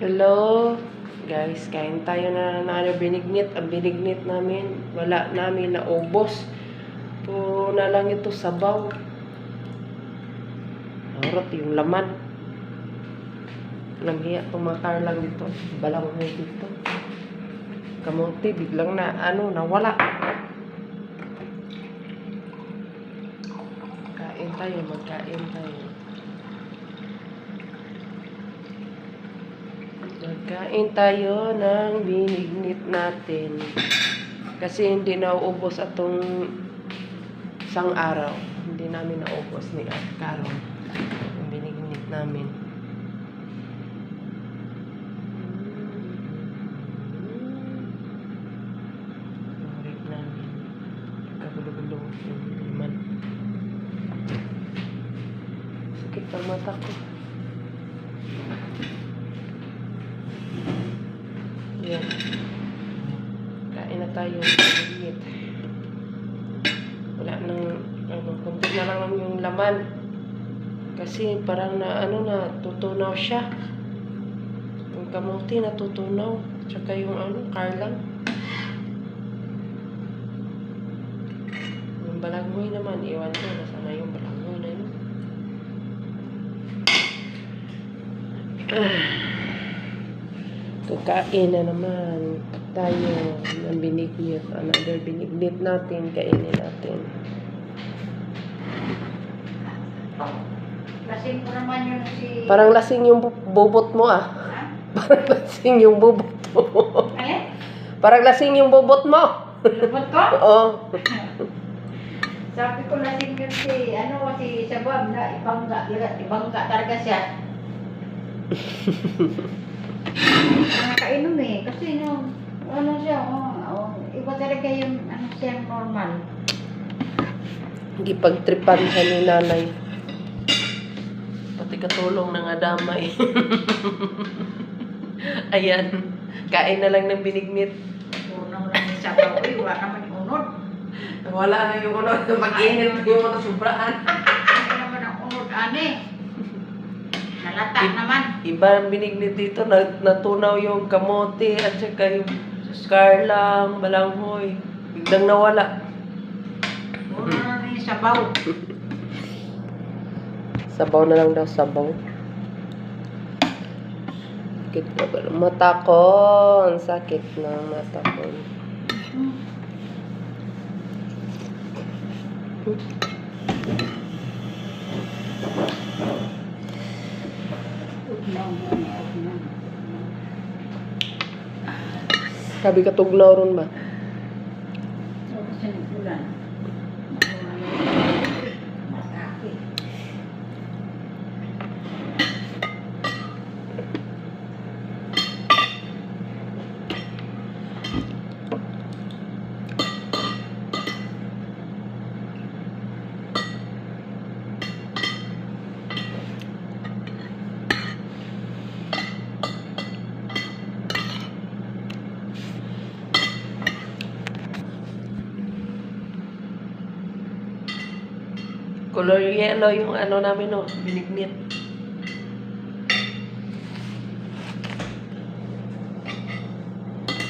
Hello, guys. Kain tayo na binignit. Ang binignit namin, wala namin naubos. Puro na lang ito sabaw. Harap yung laman. Langhiya, tumakar lang dito. Balang mo dito. Kamuti, biglang nawala. Kain tayo, magkain tayo. Magkain tayo ng binignit natin. Kasi hindi nauubos atong isang araw. Hindi namin naubos ni Carol. Yung binignit namin. Marik namin. Kagulo-gulo yung liman. Sakit ang mata ko. Yan. Kain na tayo. Binignit. Wala nang kunti na lang yung laman. Kasi parang natutunaw siya. Yung kamuti natutunaw. Tsaka yung karlang. Yung balanghoy naman, iwan ko. Nasaan na yung balanghoy na yun? Kakain na naman tayo ng binignit. Another binignit natin. Kainin natin. Lasing ko naman yun si... Parang lasing yung bubot mo ah. Ha? Parang lasing yung bubot mo. Alin? Parang lasing yung bubot mo. Lubot ko? Oo. Sabi ko lasing yun si Sabab na ibangga talaga siya. Nakakainom eh. Kasi iba talaga yung siya normal. Hindi pagtripan siya ni nanay. Pati katulong ng adamay. Ayan. Kain na lang ng binignit. Unang lang yung Sabab. Uy, wala naman yung unod. Wala na yung unod. Mag-init yung mga sobraan. Ano naman ang unod, ane? Nalata naman. Iba ang binignit dito. Natunaw yung kamote at saka yung karlang, balanghoy. Biglang nawala. Una na yung sabaw. Sabaw na lang daw, sabaw. Sakit na ba ng mata ko? Ang sakit na mata ko. Sabi ka tugnaw ron ba? Kasi nagbulan. Masakit. Color yellow yung namin, binignit.